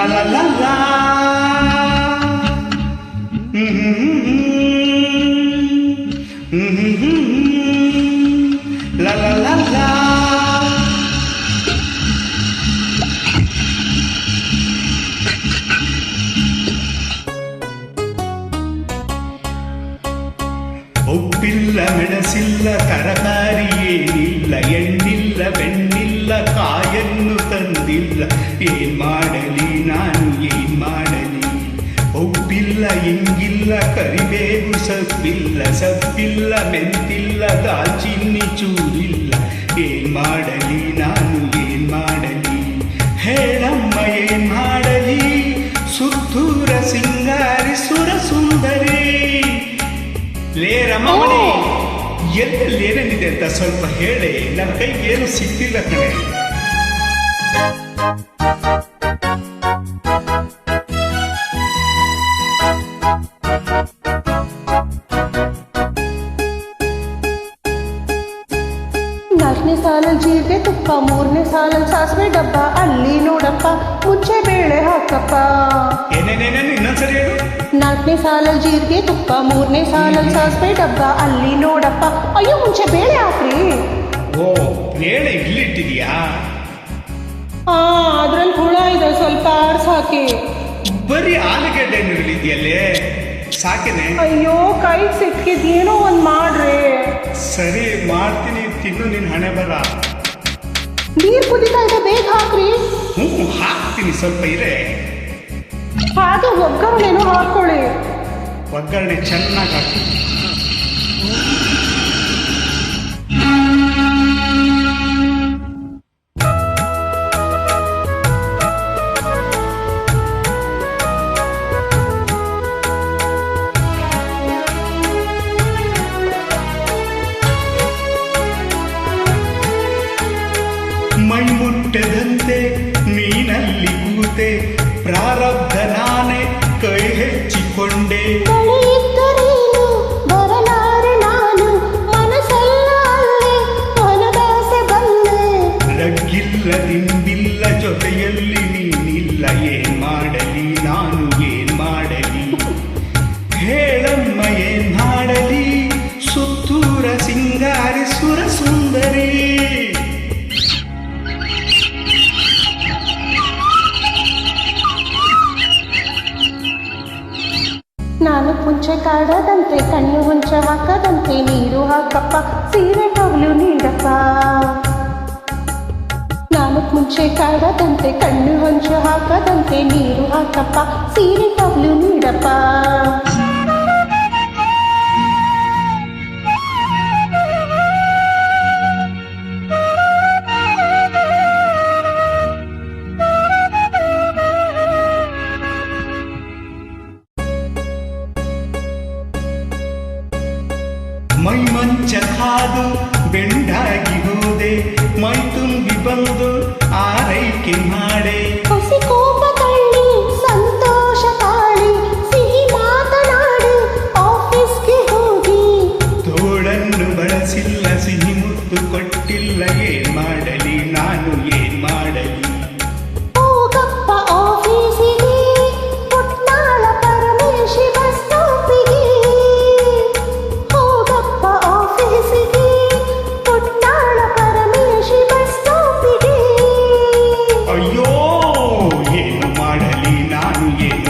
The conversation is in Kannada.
la la la la. La la la la. ಉಪ್ಪಿಲ್ಲ ಮೆಣಸಿಲ್ಲ ತರಕಾರಿ ಏನಿಲ್ಲ ಎಣ್ಣಿಲ್ಲ ಬೆಣ್ಣಿಲ್ಲ ಕಾಯನ್ನು ತಂದಿಲ್ಲ ಏನ್ ಮಾಡಲಿ ನಾನು ಏನ್ ಮಾಡಲಿ ಉಪ್ಪಿಲ್ಲ ಇಂಗಿಲ್ಲ ಕರಿಬೇವು ಸಪ್ಪಿಲ್ಲ ಮೆಂತಿಲ್ಲ ದಾಲ್ಚಿನ್ನಿ ಚೂರಿಲ್ಲ ಏನ್ ಮಾಡಲಿ ನಾನು ಏನ್ ಮಾಡಲಿ ಹೇಳಮ್ಮ ಏನ್ ಮಾಡಲಿ ಸುತ್ತೂರ ಸಿಂಗಾರಿ ಸುರ ಸುಂದರಿ ಲೇ ರಮಣಿ ಎಲ್ಲೆಲ್ಲಿ ಏನೇನಿದೆ ಅಂತ ಸ್ವಲ್ಪ ಹೇಳಿ ನನ್ನ ಕೈಗೆ ಏನು ಸಿಕ್ತಿಲ್ಲ ಕಣೆ. ನಾಲ್ಕನೇ ಸಾಲಲ್ಲಿ ಜೀರಿಗೆ ತುಪ್ಪ, ಮೂರನೇ ಸಾಲಲ್ಲಿ ಸಾಸಿವೆ ಡಬ್ಬ, ಅಲ್ಲಿ ನೋಡಪ್ಪ ಮುಂಚೆ ಬೇಳೆ ಹಾಕಪ್ಪ. ಏನೇನೇನೇನು ಇನ್ನೊಂದ್ಸರಿ ಹೇಳು. ನಾಲ್ಕನೇ ಸಾಲಲ್ಲಿ ಜೀರಿಗೆ ತುಪ್ಪ, ಮೂರನೇ ಸಾಲಲ್ಲಿ ಸಾಸಿವೆ ಡಬ್ಬ, ಅಲ್ಲಿ ನೋಡಪ್ಪ. ಅಯ್ಯೋ ಮುಂಚೆ ಬೇಳೆ ಹಾಕ್ರಿ. ಓ ಬೇಳೆ ಇಡ್ಲಿಟ್ಟಿದ್ಯಾ? ಅದ್ರಲ್ಲಿ ಹುಳ ಇದೆ, ಸ್ವಲ್ಪ ಆರ್ಸ್ ಹಾಕಿ. ಬರೀ ಆಲೂಗಡ್ಡೆ ಇಡ್ಲಿದ್ಯಲ್ಲೇ ಸಾಕೇನೆ. ಅಯ್ಯೋ ಕೈ ಸಿಕ್ಕಿದ್, ಏನೋ ಒಂದ್ ಮಾಡ್ರಿ. ಸರಿ ಮಾಡ್ತೀನಿ, ತಿನ್ನು ನಿನ್ ಹಣೆ ಬರ. ನೀರ್ ಕುದಿತಾ ಇದೆ, ಬೇಗ ಹಾಕ್ರಿ. ಹಾಕ್ತೀನಿ, ಸ್ವಲ್ಪ ಇರೇ. ಹಾಗೆ ಒಗ್ಗರಣೆನೂ ಹಾಕೊಳ್ಳಿ. ಒಗ್ಗರಣೆ ಚೆನ್ನಾಗಿ ಹಾಕಿ. ಮೈ ಮುಟ್ಟದಂತೆ ನೀನಲ್ಲಿ ಕೂತೆ, ಪ್ರಾರಬ್ಧ ನಾನೇ ಕೈ ಹೆಚ್ಚಿಕೊಂಡೆ. ಬರಲಾರೆ ನಾನು ಮನಸ್ಸಲ್ಲ ಅಲ್ಲೇ ಮನದಾಸೆ ಬಂದೆ. ರಗ್ಗಿಲ್ಲ ದಿಂಬಿಲ್ಲ ಜೊತೆಯಲ್ಲಿ ನೀನಿಲ್ಲ, ಏನ್ ಮಾಡಲಿ ನಾನು ಏನ್ ಮಾಡಲಿ ಹೇಳಮ್ಮ ಏನ್ ಮಾಡಲಿ ಸುತ್ತೂರ ಸಿಂಗಾರಿ ಸುರ ಸುಂದರಿ. ನಾನು ಮುಂಚೆ ಕಾಡದಂತೆ ಕಣ್ಣು ಹೊಂಚ ಹಾಕದಂತೆ ನೀರು ಹಾಕಪ್ಪ, ಸೀರೆ ಟವಲು ನೀಡಪ್ಪ. ನಾನು ಮುಂಚೆ ಕಾಡದಂತೆ ಕಣ್ಣು ಹೊಂಚ ಹಾಕದಂತೆ ನೀರು ಹಾಕಪ್ಪ, ಸೀರೆ ಟವಲು ನೀಡಪ್ಪ. ಮೈ ಮಂಚ ಕಾದು ಬೆಂಡಾಗಿ ಹೋದೆ, ಮೈ ತುಂಬಿ ಬಂದು ಆರೈಕೆ ಮಾಡೆ. ಹೊಸಿ ಕೋಪ ತಳ್ಳಿ ಸಂತೋಷ ತಾಳಿ ಸಿಹಿ ಮಾತನಾಡಿ ಆಫೀಸ್ಗೆ ಹೋಗಿ. ತೋಳನ್ನು ಬಳಸಿಲ್ಲ ಸಿಹಿ ಮುತ್ತು ಕೊಟ್ಟಿಲ್ಲ, ಏನ್ ಮಾಡಲಿ ನಾನು ಏನ್ ಮಾಡಲಿ ಹೋಗಪ್ಪ ಆಫೀಸಿಗೆ, ಪುಟ್ನಾಳ ಪರಮೇಶಿ ಬಸ್ ಸ್ಟಾಪಿಗೆ. ಹೋಗಪ್ಪ ಆಫೀಸಿಗೆ, ಪುಟ್ನಾಳ ಪರಮೇಶಿ ಬಸ್ ಸ್ಟಾಪಿಗೆ. ಅಯ್ಯೋ ಏನು ಮಾಡಲಿ ನಾನು ಏನ್